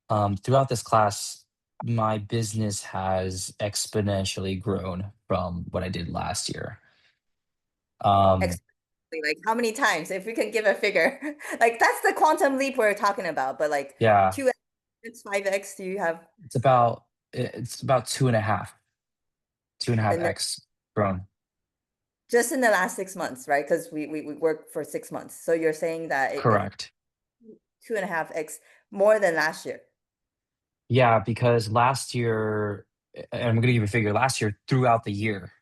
Throughout this class, my business has exponentially grown from what I did last year. Um, Exactly. Like how many times, if we can give a figure, like that's the quantum leap we're talking about, but like yeah, 2x, 5x, do you have it's about two and a half in the, X grown. just in the last 6 months, right? Because we worked for 6 months. So you're saying that it's Correct. 2.5x more than last year. Yeah, because last year, and I'm gonna give you a figure, last year throughout the year,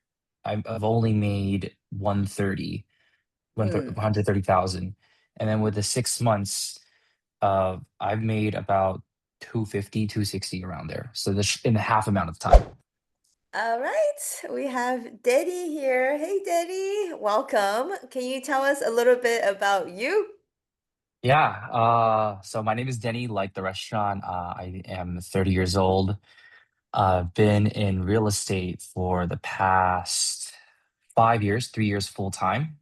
I've only made Hmm. 130,000. And then with the 6 months, I've made about 250, 260 around there. So in a half amount of time. All right. We have Denny here. Hey, Denny. Welcome. Can you tell us a little bit about you? Yeah. So my name is Denny, like the restaurant. I am 30 years old. I've been in real estate for the past 5 years, 3 years full time.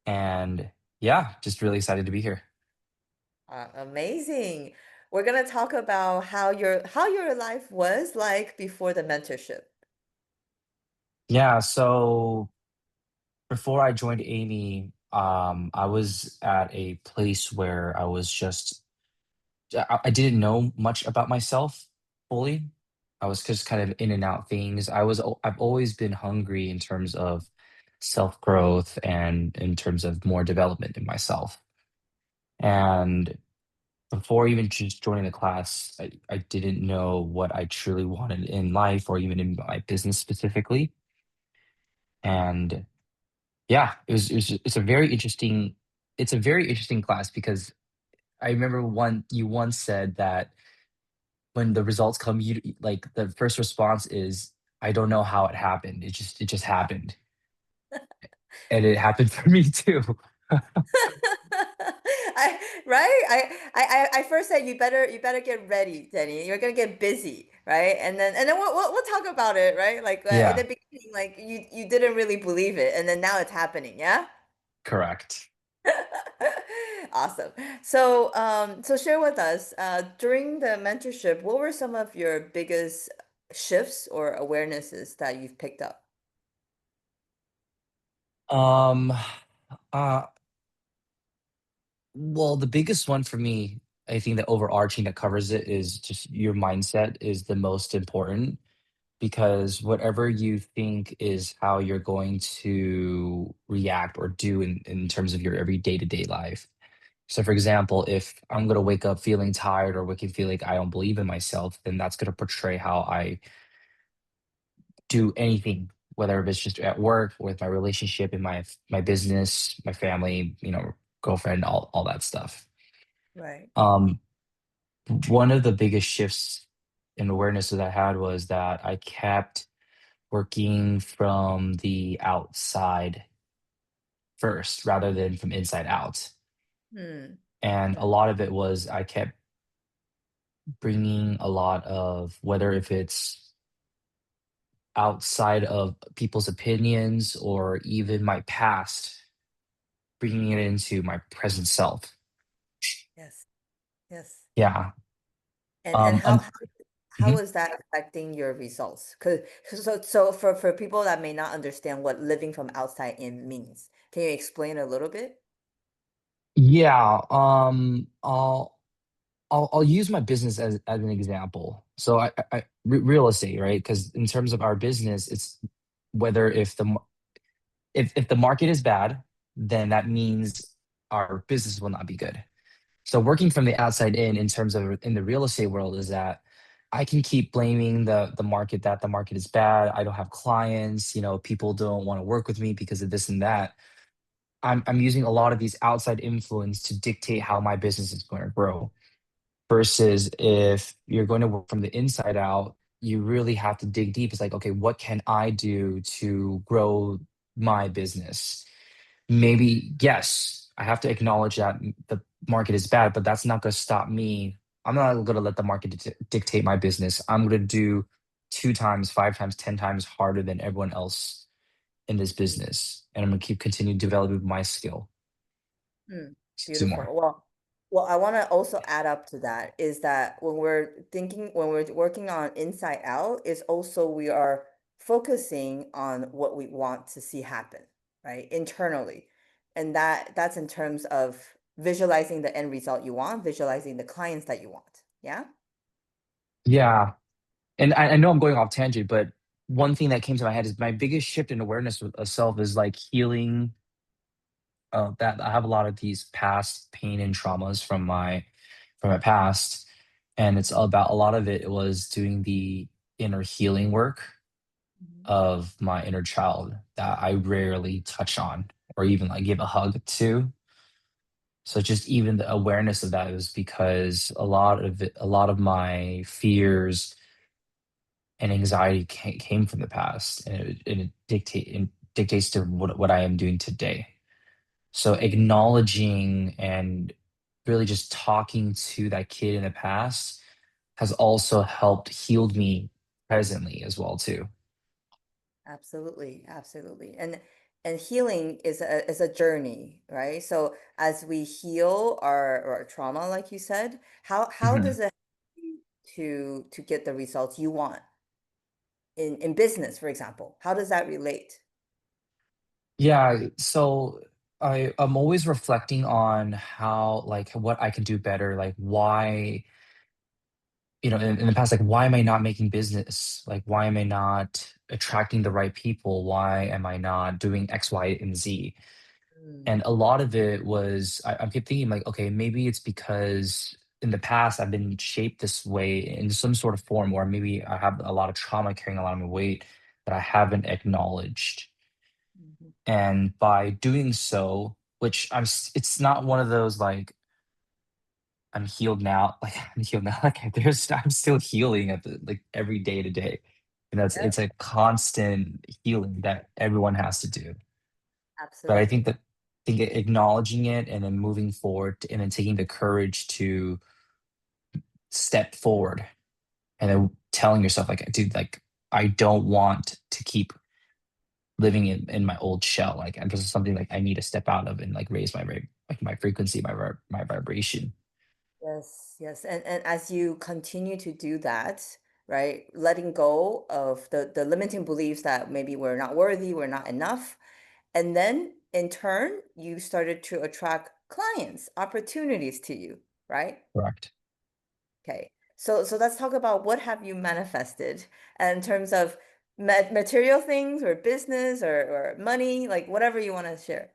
And yeah, just really excited to be here. Amazing. We're gonna talk about how your life was like before the mentorship. Yeah. So before I joined Amy, I was at a place where I didn't know much about myself fully. I was just kind of in and out things. I've always been hungry in terms of self growth and in terms of more development in myself. And before even just joining the class, I didn't know what I truly wanted in life or even in my business specifically. And yeah, it's a very interesting class because I remember you once said that when the results come, you like the first response is, I don't know how it happened. It just happened. And it happened for me too. Right? I first said you better get ready, Denny. You're gonna get busy, right? And then we'll talk about it, right? Like in the Yeah, beginning, like you didn't really believe it, and then now it's happening, yeah? correct. Awesome. So share with us, during the mentorship, what were some of your biggest shifts or awarenesses that you've picked up? Um, uh, well, the biggest one for me, I think the overarching that covers it is just your mindset is the most important because whatever you think is how you're going to react or do in terms of your every day-to-day life. So, for example, if I'm going to wake up feeling tired or waking feel like I don't believe in myself, then that's going to portray how I do anything, whether it's just at work, with my relationship, in my business, my family, girlfriend, all that stuff. Right. Um, One of the biggest shifts in awareness that I had was that I kept working from the outside first rather than from inside out. Hmm. And Yeah. a lot of it was I kept bringing a lot of whether if it's outside of people's opinions or even my past, bringing it into my present self. Yes. Yes. Yeah. And how Un- how mhm. is that affecting your results? Because so for people that may not understand what living from outside in means, can you explain a little bit? Yeah. I'll use my business as an example. So real estate, right? Because in terms of our business, it's whether if the market is bad, then that means our business will not be good. So working from the outside in terms of in the real estate world is that I can keep blaming the market that the market is bad. I don't have clients, people don't want to work with me because of this and that. I'm using a lot of these outside influence to dictate how my business is going to grow. Versus if you're going to work from the inside out, you really have to dig deep. It's like, okay, what can I do to grow my business? Maybe, yes, I have to acknowledge that the market is bad, but that's not going to stop me. I'm not going to let the market dictate my business. I'm going to do two times, five times, 10 times harder than everyone else in this business. And I'm going to keep continue developing my skill Hmm. to do more. Beautiful. Well, Well, I want to also add up to that is that when we're working on inside out, is also we are focusing on what we want to see happen, right? Internally. And that's in terms of visualizing the end result you want, visualizing the clients that you want. Yeah? Yeah. And I know I'm going off tangent, but one thing that came to my head is my biggest shift in awareness of self is like healing. That I have a lot of these past pain and traumas from my past, and it's about a lot of it was doing the inner healing work Mhm. of my inner child that I rarely touch on or even like give a hug to. So just even the awareness of that was because a lot of my fears and anxiety came from the past, and it dictates to what I am doing today. So Mm, acknowledging and really just talking to that kid in the past has also helped healed me presently as well too. absolutely, absolutely. And healing is a journey, right? So as we heal our trauma, like you said, how Mhm. does it help you to get the results you want in business, for example? How does that relate? Yeah, so I'm always reflecting on how like what I can do better, like why, in the past, like why am I not making business? Like why am I not attracting the right people? Why am I not doing X, Y, and Z? Mm, And a lot of it was I kept thinking like, okay, maybe it's because in the past I've been shaped this way in some sort of form, or maybe I have a lot of trauma carrying a lot of my weight that I haven't acknowledged. mhm. And by doing so, which it's not one of those like I'm healed now, like I'm healed now. Like I'm still healing at the like every day to day. And it's Yep, a constant healing that everyone has to do. But I think absolutely. that acknowledging it and then moving forward and then taking the courage to step forward and then telling yourself like, dude, like I don't want to keep living in my old shell. Like and this is something like I need to step out of and like raise like my frequency, my vibration. Yes, yes. And as you continue to do that, right, letting go of the limiting beliefs that maybe we're not worthy, we're not enough. And then in turn, you started to attract clients, opportunities to you, right? Correct. Okay. So let's talk about what have you manifested in terms of material things or business or money, like whatever you want to share.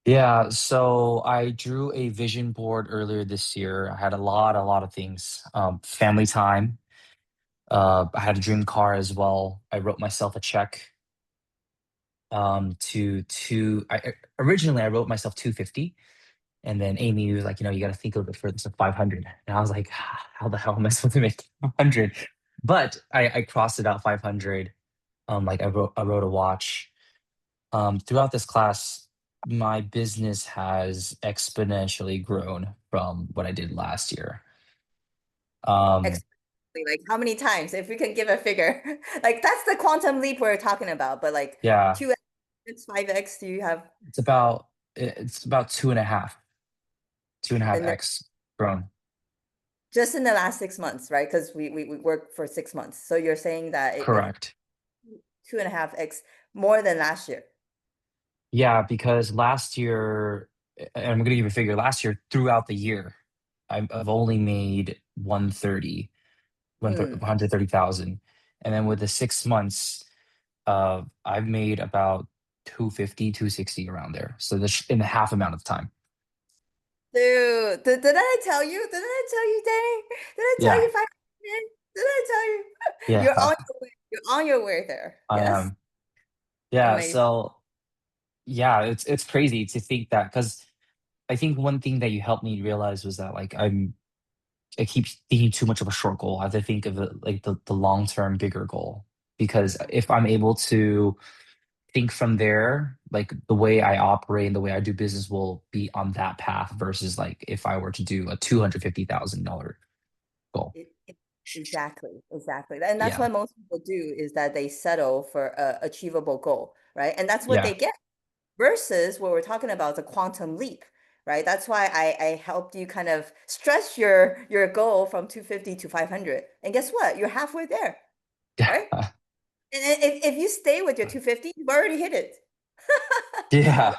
Yeah, so I drew a vision board earlier this year. I had a lot of things. Family time. I had a dream car as well. I wrote myself a check to originally I wrote myself 250, and then Amy was like, you got to think of it for this 500. And I was like, how the hell am I supposed to make 500? But I crossed it out 500. Like I wrote a watch. Throughout this class, my business has exponentially grown from what I did last year. Um, Like how many times, if we can give a figure, like that's the quantum leap we're talking about, but like yeah, 2x, 5x, do you have? it's about two and a half And then X grown. just in the last 6 months, right? Because we worked for 6 months. So you're saying that it's Correct. 2.5x more than last year. Yeah, because last year, and I'm gonna give you a figure, last year throughout the year, I've only made Mm. 130,000. And then with the 6 months, I've made about 250, 260 around there. So in a half amount of time. Dude, did I tell you? Did I tell you, Danny? Did I tell Yeah, you 5? Did I tell you? yeah, You're on your way. You're on your way there. I Yes. am. Yeah, Amazing. so yeah, it's crazy to think that because I think one thing that you helped me realize was that like I keep thinking too much of a short goal. I have to think of it like the long term bigger goal. Because if I'm able to think from there, like the way I operate and the way I do business will be on that path versus like if I were to do a $250,000 goal. Exactly, exactly. And that's Yeah. what most people do is that they settle for a achievable goal, right? And that's what Yeah. they get versus what we're talking about, the quantum leap, right? That's why I helped you kind of stretch your goal from 250 to 500. And guess what? You're halfway there, right? And if you stay with your 250, you've already hit it. Yeah.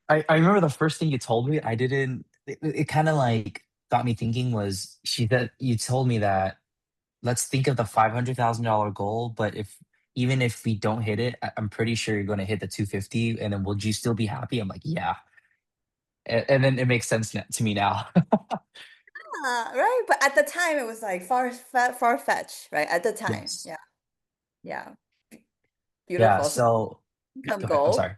I remember the first thing you told me, I didn't, it kind of like got me thinking was she that you told me that let's think of the $500,000 goal, but even if we don't hit it, I'm pretty sure you're going to hit the 250 and then would you still be happy? I'm like, yeah. And then it makes sense to me now. Right? But at the time, it was like far fetched, right? At the time. Yes. Yeah. Yeah. Yeah. Beautiful. So So income go ahead. I'm goal. sorry.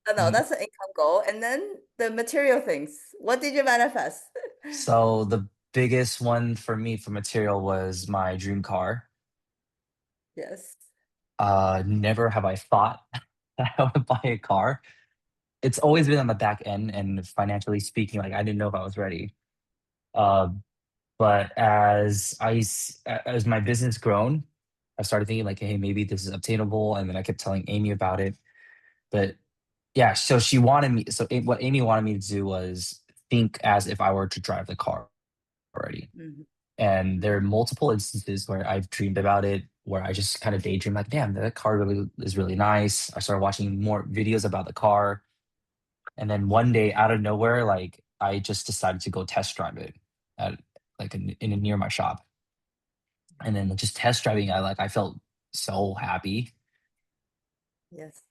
Oh, no, Mhm. that's the income goal. And then the material things. What did you manifest? So the biggest one for me for material was my dream car. Yes. Never have I thought that I would buy a car. It's always been on the back end, and financially speaking, like I didn't know if I was ready. Uh, but as my business grown, I started thinking like, hey, maybe this is obtainable, and then I kept telling Amy about it. But yeah, so she wanted me. So what Amy wanted me to do was think as if I were to drive the car already. Mhm, And there are mhm, multiple instances where I've dreamed about it, where I just kind of daydream like, damn, that car really is really nice. I started watching more videos about the car. And then one day out of nowhere, like I just decided to go test drive it at near my shop. And then just test driving, I felt so happy. yes.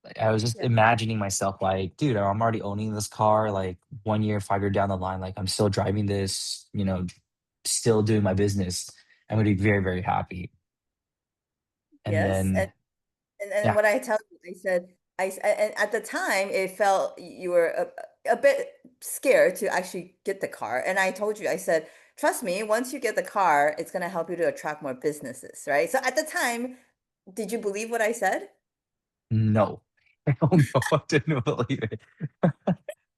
Like, I was just Yeah. imagining myself like, dude, I'm already owning this car. Like 1 year, 5 year down the line, like I'm still driving this, still doing my business. I'm gonna be very, very happy. And Yes. then And yeah, what I tell you, I said, and at the time, it felt you were a bit scared to actually get the car. And I told you, I said, trust me, once you get the car, it's going to help you to attract more businesses, right? So at the time, did you believe what I said? no. Oh no, I didn't believe it.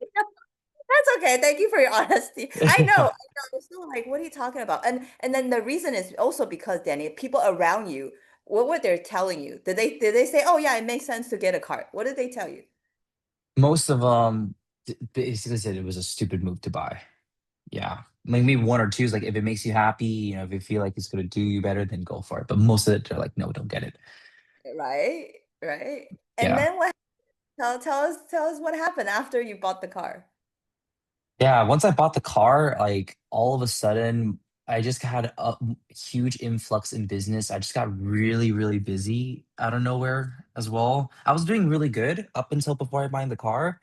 That's okay. Thank you for your honesty. I Yeah. know. I'm still like, what are you talking about? And then the reason is also because, Danny, people around you, what were they telling you? Did they say, oh yeah, it makes sense to get a car? What did they tell you? Most of them basically said it was a stupid move to buy. Yeah. Like maybe one or two is like if it makes you happy, if you feel like it's gonna do you better, then go for it. But most of it are like, no, don't get it. Right, right. And Yeah. then what? Tell us what happened after you bought the car. Yeah. Once I bought the car, like all of a sudden, I just had a huge influx in business. I just got really, really busy out of nowhere as well. I was doing really good up until before I buying the car,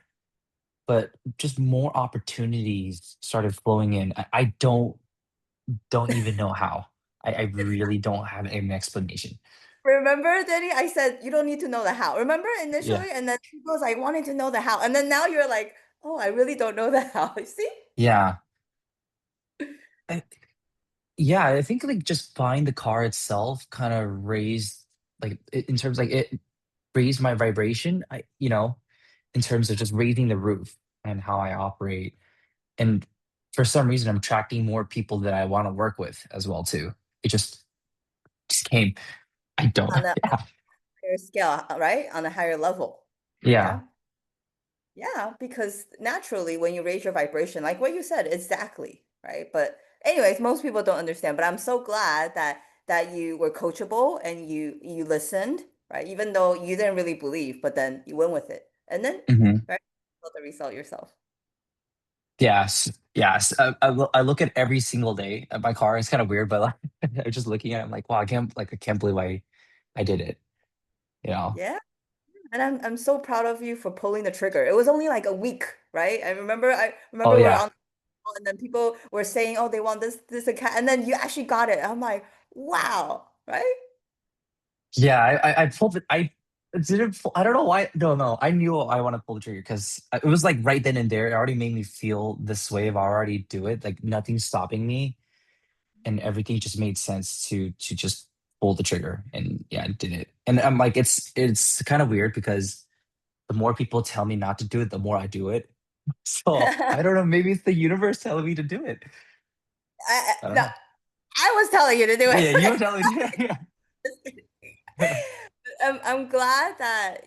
but just more opportunities started flowing in. I don't even know how. I really don't have an explanation. Remember, Denny? I said you don't need to know the how. Remember Yeah. initially, and then he goes, "I wanted to know the how," and then now you're like, "Oh, I really don't know the how." You see? Yeah. I, yeah, I think like just buying the car itself kind of raised like in terms like it raised my vibration. In terms of just raising the roof and how I operate. And for some reason I'm attracting more people that I want to work with as well too. It just came. I don't. On a Yeah. higher scale, right? On a higher level. Yeah. Yeah. Yeah, because naturally, when you raise your vibration, like what you said, exactly, right? But anyways, most people don't understand. But I'm so glad that you were coachable and you listened, right? Even though you didn't really believe, but then you went with it, and then Mhm. right, you got the result yourself. Yes, yes. I look at every single day at my car. It's kind of weird, but like, I'm just looking at it. I'm like, wow, I can't believe I did it. You know? Yeah, and I'm so proud of you for pulling the trigger. It was only like a week, right? I remember Oh we were yeah, on, and then people were saying, oh, they want this account, and then you actually got it. I'm like, wow, right? yeah. I pulled it. I didn't. I don't know why. No, no. I knew I want to pull the trigger because it was like right then and there. It already made me feel this way of I already do it. Like nothing's stopping me, and everything just made sense to just pull the trigger. And yeah, I did it. And I'm like, it's kind of weird because the more people tell me not to do it, the more I do it. So I don't know. Maybe it's the universe telling me to do it. I don't No, know. I was telling you to do Yeah, you were it. telling me. Yeah. I'm glad that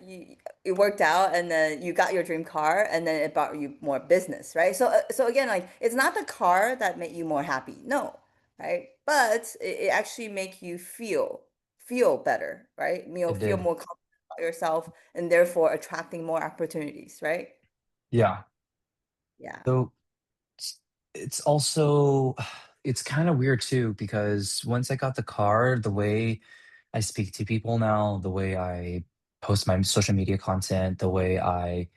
it worked out, and then you got your dream car, and then it brought you more business, right? So again, like it's not the car that made you more happy, no, right? But it actually make you feel better, right? It Feel did. more confident about yourself, and therefore attracting more opportunities, right? Yeah. Yeah. So it's also it's kind of weird too because once I got the car, the way I speak to people now, the way I post my social media content, the way I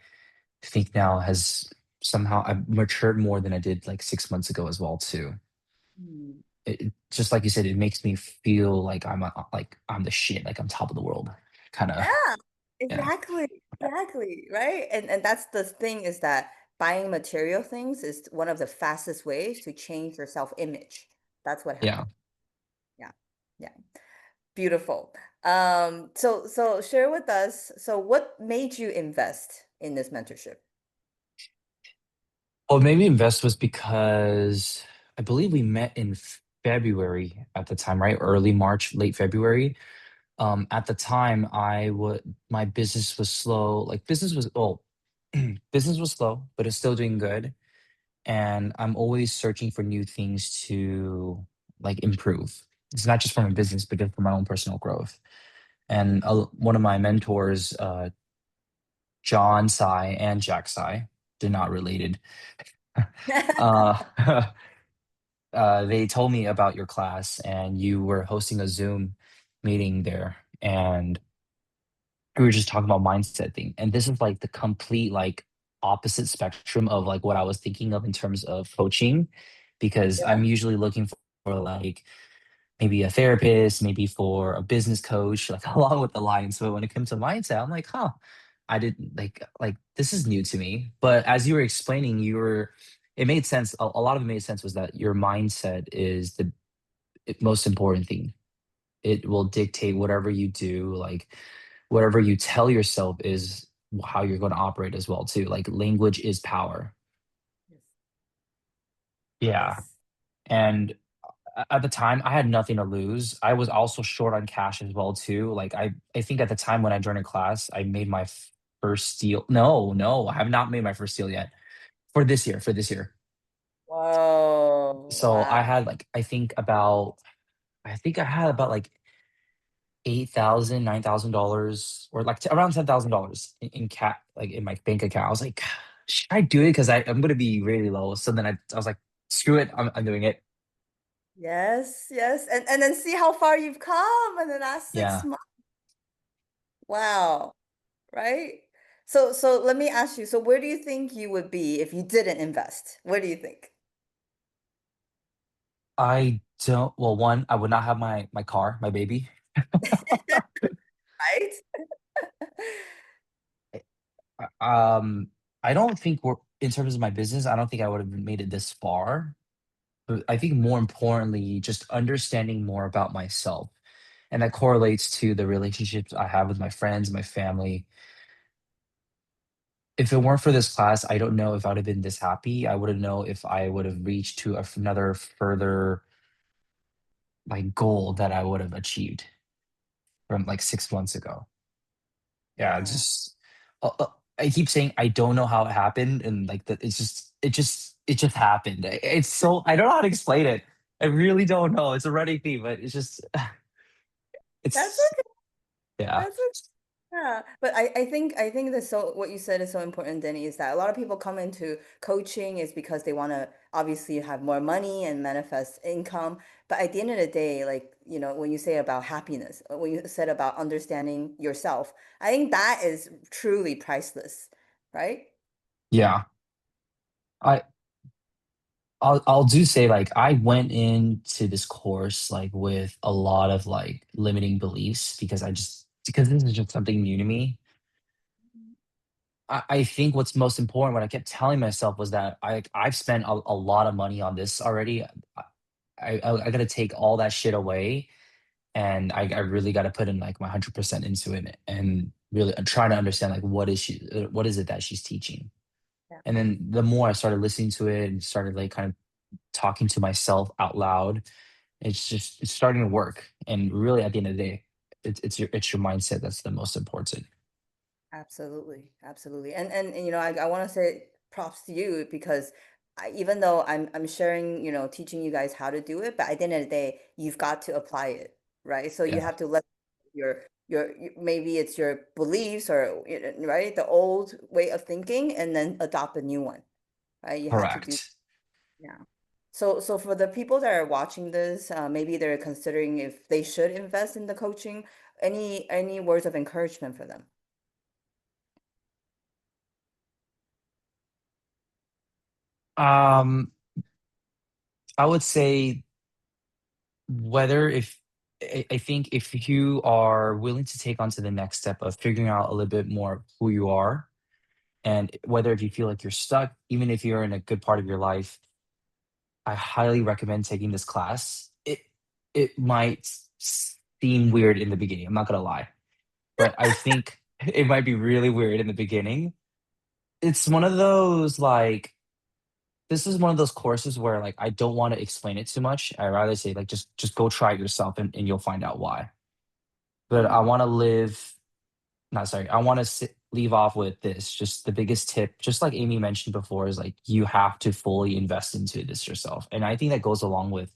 think now has somehow I've matured more than I did like 6 months ago as well too. Hmm. Just like you said, it makes me feel like like I'm the shit, like I'm top of the world, kind of. Yeah, Yeah, exactly, exactly, right? And that's the thing is that buying material things is one of the fastest ways to change your self-image. That's what yeah. happened. Yeah. Yeah. Beautiful. So share with us, so what made you invest in this mentorship? Well, maybe invest was because I believe we met in February at the time, right? Early March, late February. At the time, I would my business was slow. Like business was business was slow, but it's still doing good. And I'm always searching for new things to like improve. It's not just for my business, but just for my own personal growth. And one of my mentors, John Sai and Jack Sai, they're not related. uh, they told me about your class, and you were hosting a Zoom meeting there, and we were just talking about mindset thing. And this is like the complete like opposite spectrum of like what I was thinking of in terms of coaching, because Yeah. I'm usually looking for like maybe a therapist, maybe for a business coach, like along with the lines. But when it comes to mindset, I'm like, huh, I didn't like this is new to me. But as you were explaining, it made sense. A lot of it made sense was that your mindset is the most important thing. It will dictate whatever you do, like whatever you tell yourself is how you're going to operate as well too. Like language is power. Yes. Yeah. Yes. And at the time I had nothing to lose. I was also short on cash as well too. Like I think at the time when I joined a class, I made my first deal. No, no, I have not made my first deal yet for this year. Whoa, So I wow. had like I think I had about like 8,000, $9,000, or like around $10,000 in cat like in my bank account. I was like, should I do it? Because I'm gonna be really low. So then I was like, screw it, I'm doing it. Yes, yes. And then see how far you've come in the last six Yeah. months. Wow, right? So let me ask you, so where do you think you would be if you didn't invest? Where do you think? I don't well, one, I would not have my car, my baby. Right? Um, I don't think we're in terms of my business, I don't think I would have made it this far. But I think more importantly, just understanding more about myself. And that correlates to the relationships I have with my friends, my family. If it weren't for this class, I don't know if I would have been this happy. I wouldn't know if I would have reached to another further like goal that I would have achieved from like 6 months ago. Yeah, Yeah. I keep saying I don't know how it happened, and like that it just happened. It's so I don't know how to explain it. I really don't know. It's a running theme, but it's just That's it's yeah. That's a, yeah, but I think that so what you said is so important, Denny, is that a lot of people come into coaching is because they want to obviously have more money and manifest income. But at the end of the day, like, when you say about happiness, when you said about understanding yourself, I think that is truly priceless, right? Yeah. I I'll do say like I went into this course like with a lot of like limiting beliefs because this is just something new to me. I think what's most important, what I kept telling myself was that I've spent a lot of money on this already. I gotta take all that shit away, and I really gotta put in like my 100% into it, and really try to understand like what is it that she's teaching. Yeah. And then the more I started listening to it and started like kind of talking to myself out loud, it's starting to work. And really, at the end of the day, it's your mindset that's the most important. Absolutely, absolutely. And you know, I want to say props to you because even though I'm sharing, you know, teaching you guys how to do it, but at the end of the day, you've got to apply it, right? So you Yeah, have to let maybe it's your beliefs or right, the old way of thinking, and then adopt a new one, right? You have to do, correct. yeah. So for the people that are watching this, maybe they're considering if they should invest in the coaching. Any words of encouragement for them? Um, I would say whether if I think if you are willing to take on to the next step of figuring out a little bit more of who you are, and whether if you feel like you're stuck, even if you're in a good part of your life, I highly recommend taking this class. It might seem weird in the beginning. I'm not gonna lie, but I think it might be really weird in the beginning. It's one of those like this is one of those courses where like I don't want to explain it too much. I rather say like just go try it yourself and you'll find out why. But I Mm, want to live not sorry, I want to leave off with this. Just the biggest tip, just like Amy mentioned before, is like you have to fully invest into this yourself. And I think that goes along with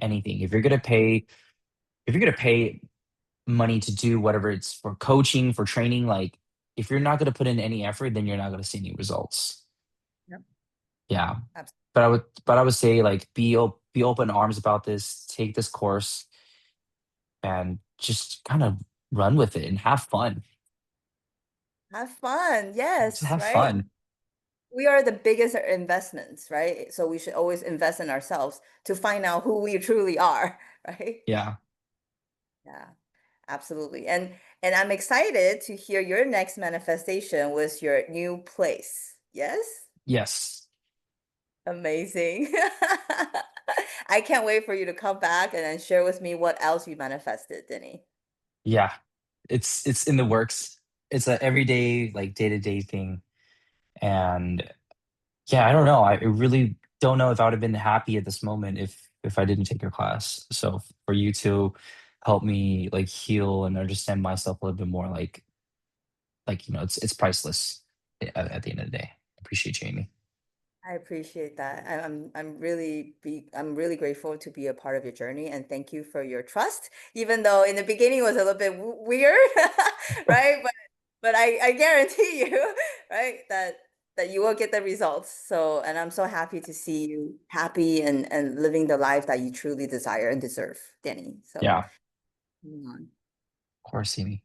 anything. If you're gonna pay money to do whatever it's for coaching, for training, like if you're not gonna put in any effort, then you're not gonna see any results. yep. Yeah. Abs- But I would say like be open arms about this, take this course and just kind of run with it and have fun. Have fun. Just Yes, have right. fun. We are the biggest investments, right? So we should always invest in ourselves to find out who we truly are, right? Yeah. Yeah, absolutely. And I'm excited to hear your next manifestation with your new place. Yes? Yes. Amazing. I can't wait for you to come back and then share with me what else you manifested, Denny. Yeah. It's in the works. It's a everyday, like day-to-day thing. And yeah, I don't know. I really don't know if I would have been happy at this moment if I didn't take your class. So for you to help me like heal and understand myself a little bit more, it's priceless at the end of the day. I appreciate you, Amy. I appreciate that. I'm really grateful to be a part of your journey and thank you for your trust. Even though in the beginning it was a little bit weird, right? But I guarantee you, right, that you will get the results. So, and I'm so happy to see you happy and living the life that you truly desire and deserve, Danny. So, Yeah, moving on. of course, Amy.